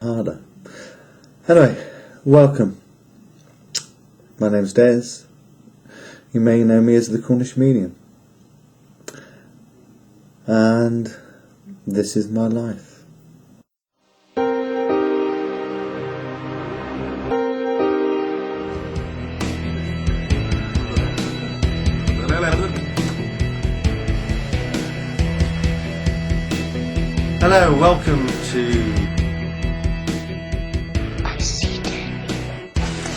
harder. Anyway, welcome. My name's Dez. You may know me as the Cornish Medium. And this is my life. Hello, welcome to... I see dead.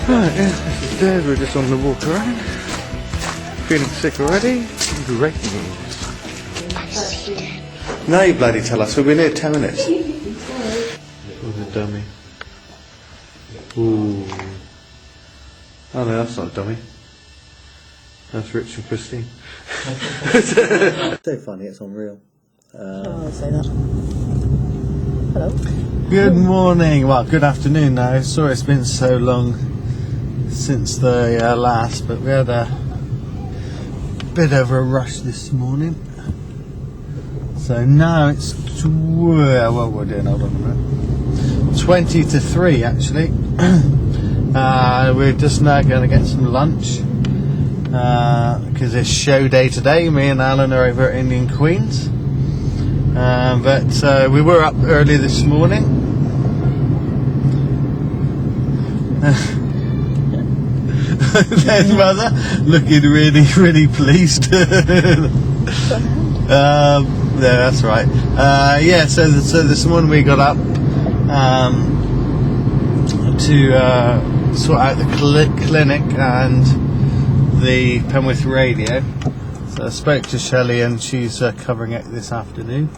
Right, yes, this is Dez. We're just on the walk around. Feeling sick already? Great news. I see dead. Now you bloody tell us, we've been here 10 minutes. What a dummy. Ooh. Oh no, that's not a dummy. That's Rich and Christine. So funny, it's unreal. I'll say that. Hello. Good morning, well, good afternoon now. Sorry it's been so long since the last, but we had a bit of a rush this morning. So now it's, what we're doing, hold on a minute. 20 to 3 actually. We're just now going to get some lunch because it's show day today. Me and Alan are over at Indian Queens. But we were up early this morning. There's Mother looking really, really pleased. No, that's right. Yeah, so this morning we got up to sort out the clinic and the Penwith radio. So I spoke to Shelley and she's covering it this afternoon.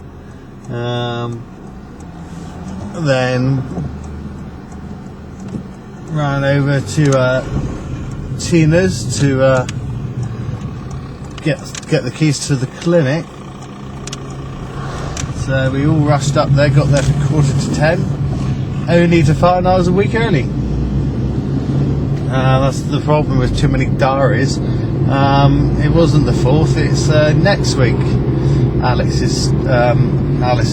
Then ran over to Tina's to get the keys to the clinic. So we all rushed up there, got there for 9:45, only to 5 hours a week early. That's the problem with too many diaries. It wasn't the 4th, it's next week. Alice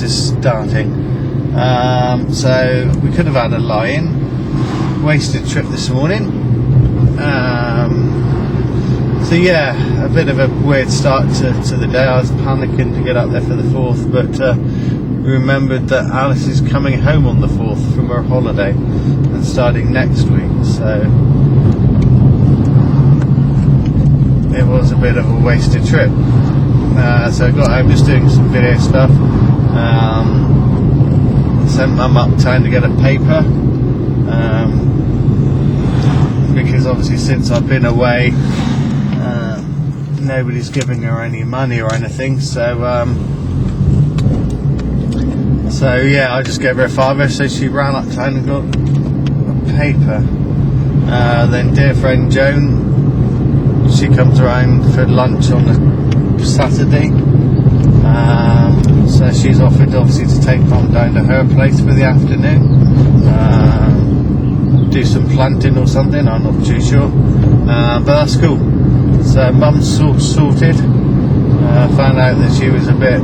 is starting. So we could have had a lie-in. Wasted trip this morning. So yeah, a bit of a weird start to the day. I was panicking to get up there for the 4th, but we remembered that Alice is coming home on the 4th from her holiday and starting next week. So it was a bit of a wasted trip. So I got home just doing some video stuff. Sent Mum uptown to get a paper because obviously since I've been away nobody's giving her any money or anything, so yeah, I just gave her a £5, so she ran uptown and got a paper. Then dear friend Joan, she comes around for lunch on a Saturday, so she's offered obviously to take Mum down to her place for the afternoon, do some planting or something, I'm not too sure, but that's cool. So Mum's sorted. Found out that she was a bit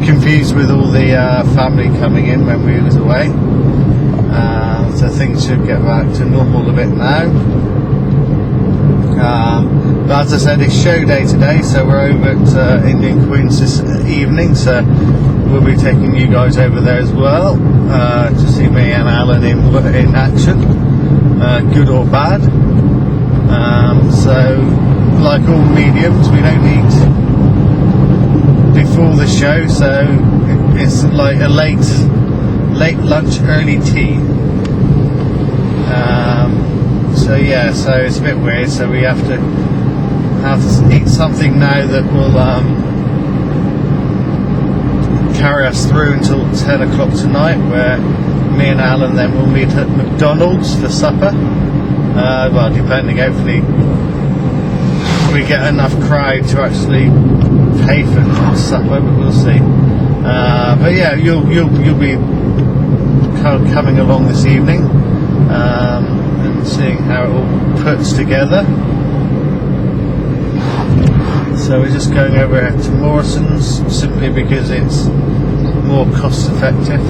confused with all the family coming in when we was away. So things should get back to normal a bit now. But as I said, it's show day today, so we're over at Indian Queens this evening, so we'll be taking you guys over there as well to see me and Alan in action, good or bad. So like all mediums, we don't eat before the show, so it's like a late lunch, early tea. So yeah, so it's a bit weird, so we have to eat something now that will carry us through until 10 o'clock tonight, where me and Alan then will meet at McDonald's for supper. Well, depending, hopefully we get enough crowd to actually pay for supper, but we'll see. But yeah, you'll be coming along this evening and seeing how it all puts together. So we're just going over to Morrison's simply because it's more cost effective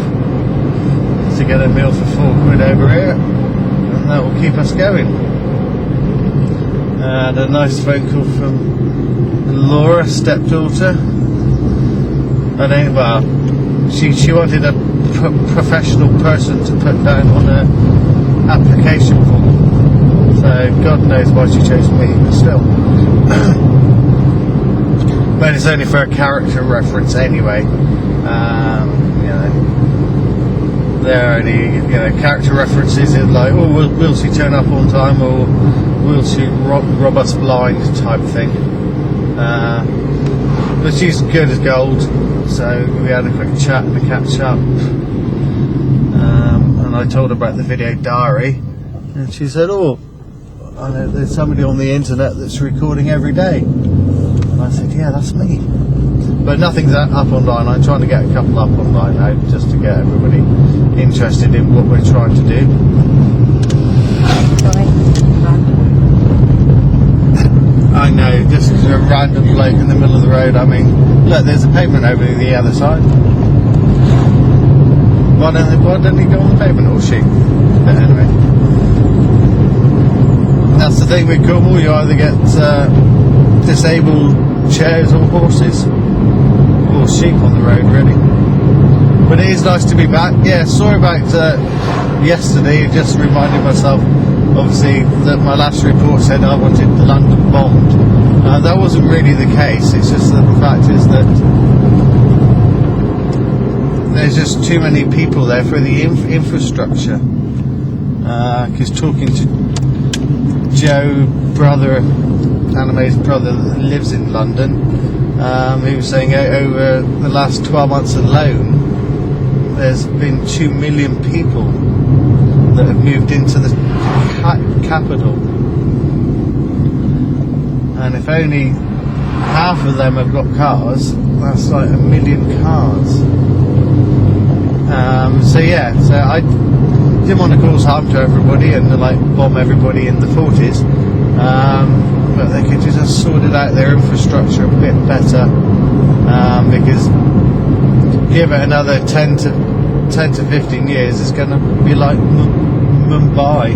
to get a meal for £4 over here, and that will keep us going. And a nice phone call from Laura, stepdaughter. I think, well, she wanted a professional person to put down on her application form, so God knows why she chose me, but still. But it's only for a character reference anyway. You know, they're only, you know, character references in like, oh, will she turn up on time, or will she rob us blind type thing. But she's good as gold, so we had a quick chat and a catch up. And I told her about the video diary, and she said, oh, I know there's somebody on the internet that's recording every day. And I said, yeah, that's me. But nothing's up online. I'm trying to get a couple up online now, just to get everybody interested in what we're trying to do. I know, just a random bloke in the middle of the road. I mean, look, there's a pavement over the other side. Why don't he go on the pavement, or she? But anyway, that's the thing with Cornwall. You either get disabled chairs or horses, or sheep on the road, really. But it is nice to be back. Yeah, sorry about yesterday. It just reminded myself, obviously, that my last report said I wanted London bombed. That wasn't really the case. It's just that the fact is that there's just too many people there for the infrastructure. Because talking to Joe, Anime's brother that lives in London, he was saying over the last 12 months alone, there's been 2 million people that have moved into the capital, and if only half of them have got cars, that's like 1 million cars. So yeah, so I didn't want to cause harm to everybody and like bomb everybody in the 40s, but they could just sort it out their infrastructure a bit better, because give it another 10 to 15 years, it's going to be like Mumbai,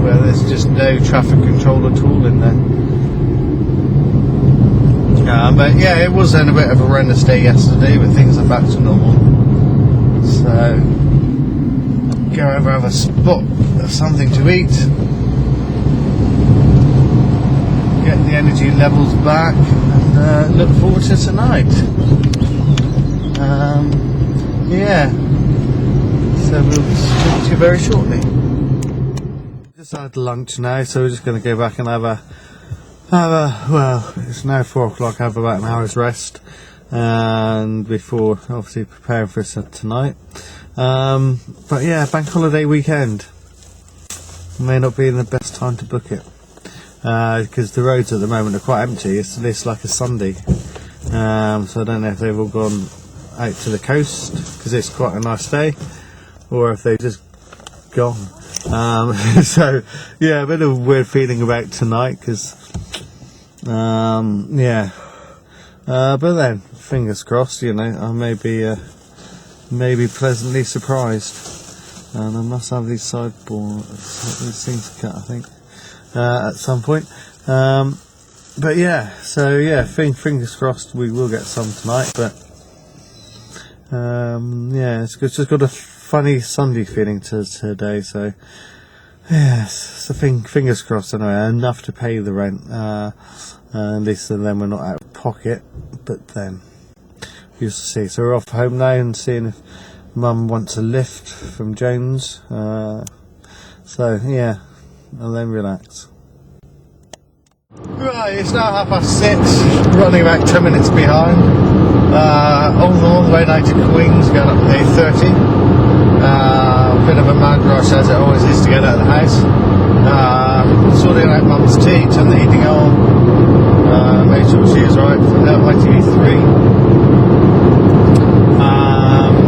where there's just no traffic control at all in there. But yeah, it was then a bit of a horrendous day yesterday, but things are back to normal. So go over, have a spot of something to eat, get the energy levels back, and look forward to tonight. Yeah, so we'll speak to you very shortly. Just had lunch now, so we're just going to go back and have a well, it's now 4 o'clock, have about an hour's rest, and before obviously preparing for tonight. But yeah, bank holiday weekend may not be the best time to book it, because the roads at the moment are quite empty. It's like a Sunday, so I don't know if they've all gone out to the coast because it's quite a nice day, or if they've just gone. So yeah, a bit of a weird feeling about tonight, because yeah, but then fingers crossed, you know, I may be pleasantly surprised. And I must have these these things cut, I think, at some point. But yeah, so yeah, fingers crossed we will get some tonight. But yeah, it's just got a funny Sunday feeling today. So yes, so fingers crossed anyway. Enough to pay the rent, at least then we're not out of pocket. But then you'll see. So we're off home now and seeing if Mum wants a lift from Jones. So yeah, and then relax. Right, it's now 6:30, running about 10 minutes behind. On the way now to Queen's, going up the A30. Bit of a mad rush as it always is to get out of the house. Sorting out Mum's tea, turn the heating on, make sure she is right, find out ITV3.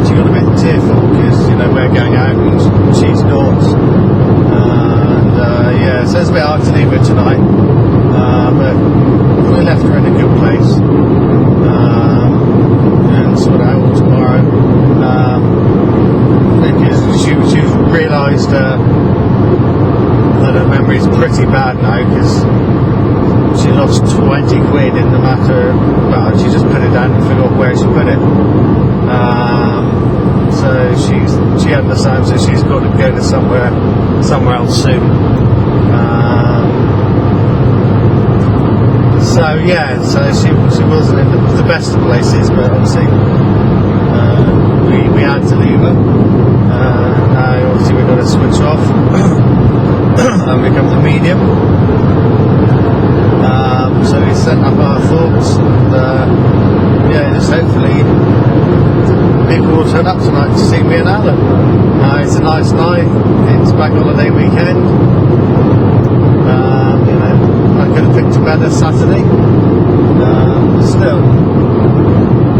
She got a bit tearful because, you know, we're going out and she's not. And yeah, so it's a bit hard to leave her tonight. But we left her in a good place. And and sort it out tomorrow. Because she's realised that her memory's pretty bad now, because she lost 20 quid in the matter. Well, she just put it down and forgot where she put it. So she understands that she's got to go to somewhere else soon. So she wasn't in the best of places, but obviously we had to leave her. Now obviously we've got to switch off and become the medium. So we sent up our thoughts, and just hopefully people will turn up tonight to see me and Alan. It's a nice night, it's bank holiday weekend. I could have picked a better Saturday, but still,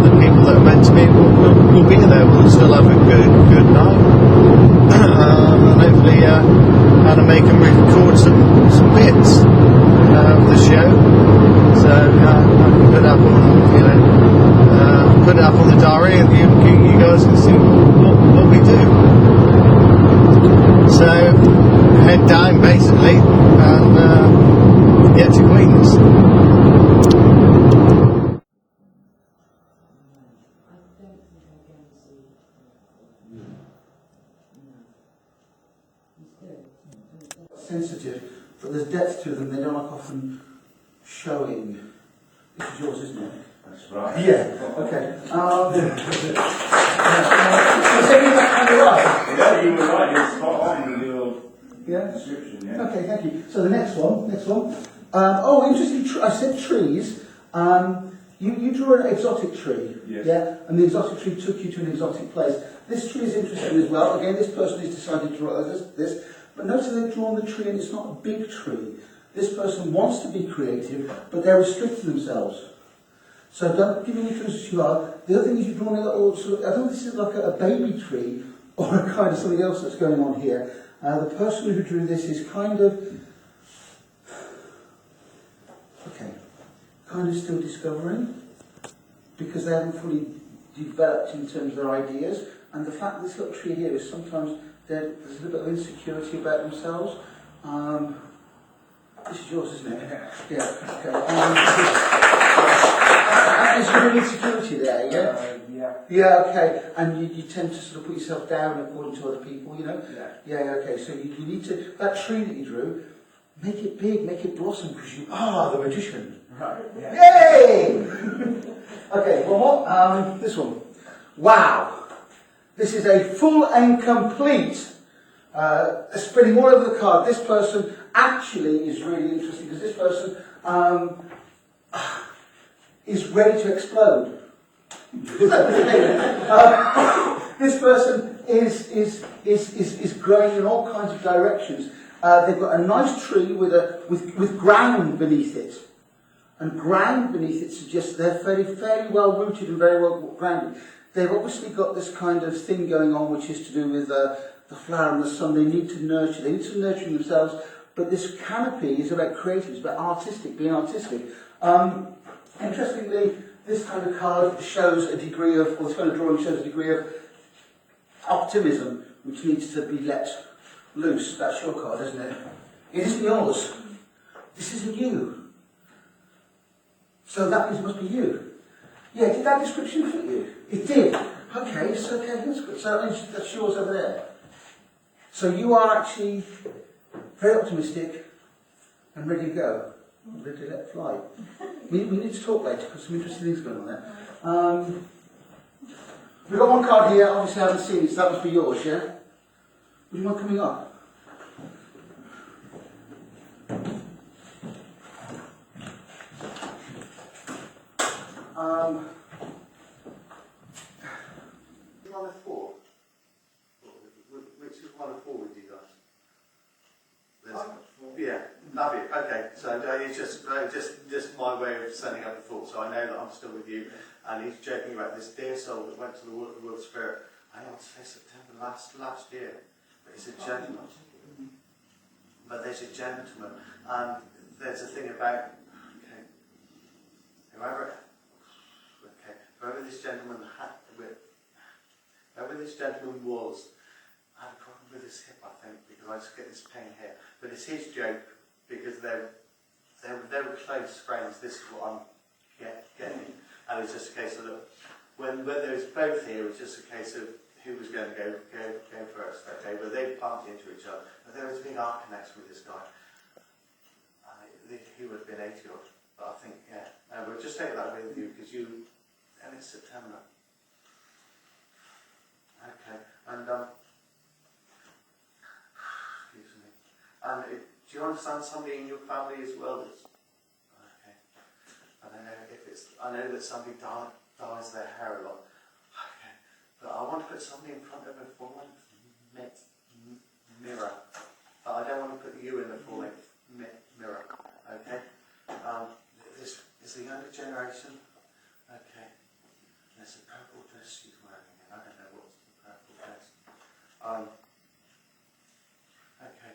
the people that are meant to be will be there. We'll still have a good night, and hopefully Anna May can record some bits of the show, so I can put it up on the diary, and you guys can see what we do. So head down basically and get to Queens. Sensitive, but there's depth to them. They don't like often showing. This is yours, isn't it? That's right. Yeah. Okay. Is any of that kind of right? Yeah, you were right. It's spot on with your description. Yeah. Okay, thank you. So the next one. Interesting. I said trees. You drew an exotic tree. Yes. Yeah. And the exotic tree took you to an exotic place. This tree is interesting as well. Again, this person has decided to draw this. But notice they've drawn the tree and it's not a big tree. This person wants to be creative, but they're restricting themselves. So don't give any clues as you are. The other thing is you've drawn a little sort of, I don't know if this is like a baby tree or a kind of something else that's going on here. The person who drew this is kind of still discovering, because they haven't fully developed in terms of their ideas. And the fact that this little tree here is sometimes there's a little bit of insecurity about themselves. This is yours, isn't it? Yeah. Okay. Is there an insecurity there? Yeah. Yeah. Okay. And you tend to sort of put yourself down according to other people, you know. Yeah. Okay. So you need to, that tree that you drew, make it big, make it blossom, because you are the magician. Right. Yeah. Yay! Okay. One more. This one. Wow. This is a full and complete spreading all over the card. This person actually is really interesting, because this person is ready to explode. This person is growing in all kinds of directions. They've got a nice tree with ground beneath it. And ground beneath it suggests they're fairly well rooted and very well grounded. They've obviously got this kind of thing going on, which is to do with the flower and the sun. They need to nurture. They need some nurturing themselves. But this canopy is about creative. It's about artistic, being artistic. Interestingly, this kind of card shows a degree of, or this kind of drawing shows a degree of optimism, which needs to be let loose. That's your card, isn't it? It isn't yours. This isn't you. So that must be you. Yeah, did that description fit you? It did. Okay, so that's good. So that's yours over there. So you are actually very optimistic and ready to go. Ready to let fly. We need to talk later, because some interesting things going on there. We've got one card here, obviously I haven't seen it, so that must be yours, yeah? Would you mind coming up? One of four. Which is one of four with you guys? Yeah, love it. Okay, so it's just my way of sending up the thought. So I know that I'm still with you. And he's joking about this dear soul that went to the World Spirit. I want to say September last year, but it's a gentleman. But there's a gentleman, and there's a thing about whoever this gentleman whoever this gentleman was, I had a problem with his hip, I think, because I just get this pain here. But it's his joke, because they were close friends. This is what I'm getting. And it's just a case of, look, when there was both here, it was just a case of who was going to go first, okay? But they bumped into each other. But there was a big art connection with this guy. He would have been 80 odd, but I think, yeah. We'll just take that with you, because and it's September. Okay, and, excuse me. And do you understand somebody in your family as well that's, okay. I know that somebody dyes their hair a lot. Okay, but I want to put somebody in front of a full-length mirror. But I don't want to put you in a full-length mirror. Okay. This is the younger generation. Okay. There's a purple dress she's wearing. I don't know what's the purple dress. Okay.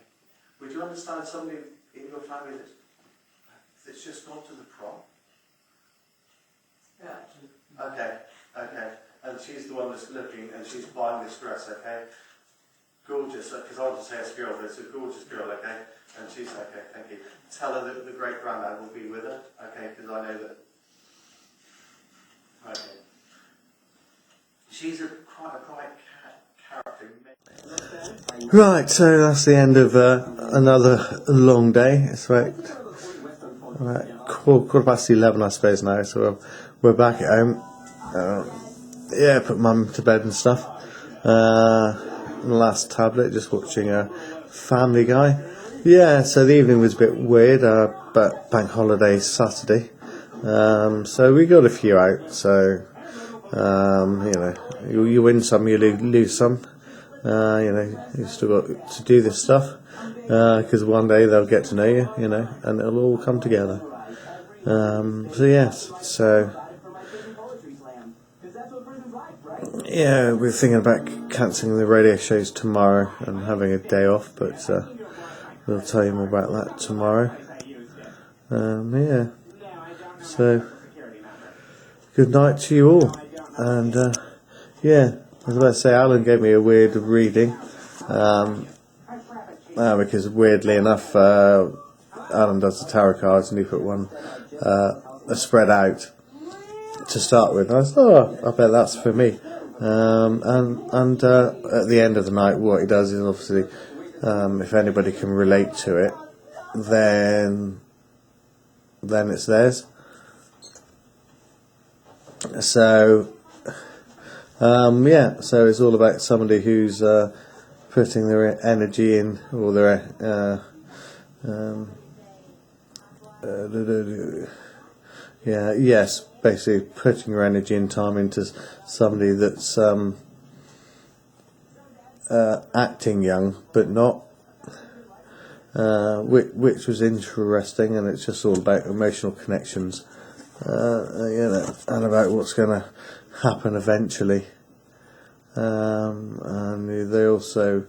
Would you understand somebody in your family that's just gone to the prom? Yeah. Okay. Okay. And she's the one that's looking, and she's buying this dress. Okay. Gorgeous, because I'll just say it's a girl, but it's a gorgeous girl, okay? And she's okay, thank you. Tell her that the great granddad will be with her, okay? Because I know that. Okay. She's quite a bright character. Right, so that's the end of another long day. It's right, quarter past 11, I suppose now. So we're back at home. Yeah, put Mum to bed and stuff. Last tablet, just watching a Family Guy. Yeah, so the evening was a bit weird, but bank holiday Saturday, so we got a few out. So you win some, you lose some. You still got to do this stuff, because one day they'll get to know you, and it'll all come together. So yes, so. Yeah, we're thinking about cancelling the radio shows tomorrow and having a day off, but we'll tell you more about that tomorrow. Yeah, so good night to you all. And yeah, I was about to say, Alan gave me a weird reading, because weirdly enough, Alan does the tarot cards, and he put one spread out to start with. I thought, I bet that's for me. And at the end of the night, what he does is obviously, if anybody can relate to it, then it's theirs. So yeah, so it's all about somebody who's putting their energy in, or their yes, basically putting your energy and time into somebody that's acting young but not, which was interesting, and it's just all about emotional connections, and about what's going to happen eventually. And they also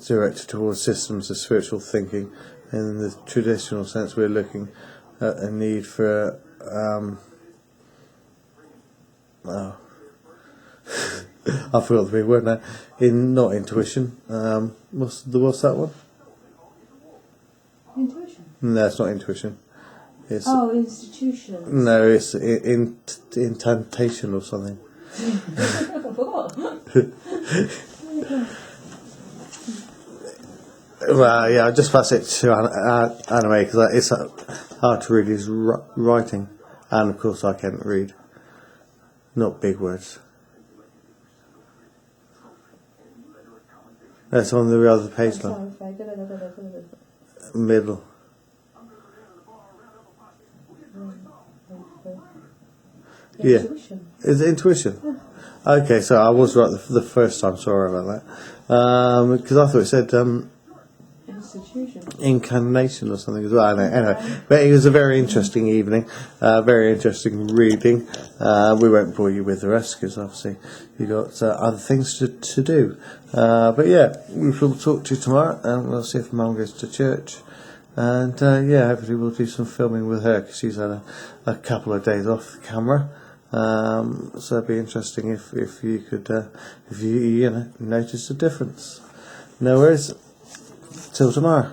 directed towards systems of spiritual thinking. In the traditional sense, we're looking at a need for I forgot the big word now. Not intuition. What's that one? Intuition? No, it's not intuition. It's institutions. No, it's incantation or something. I forgot. Well, yeah, I just pass it to anime, because it's hard to read his writing, and of course I can't read. Not big words. That's on the other page now. Middle. Yeah. Intuition. Is it intuition? Yeah. Okay, so I was right the first time. Sorry about that. Because I thought it said Institution. Incarnation or something as well. Anyway, but it was a very interesting evening, very interesting reading. We won't bore you with the rest, because obviously you got other things to do. But yeah, we will talk to you tomorrow, and we'll see if Mum goes to church. And yeah, hopefully we'll do some filming with her, because she's had a couple of days off the camera. So it'd be interesting if you could if you noticed a difference. No worries. Till tomorrow.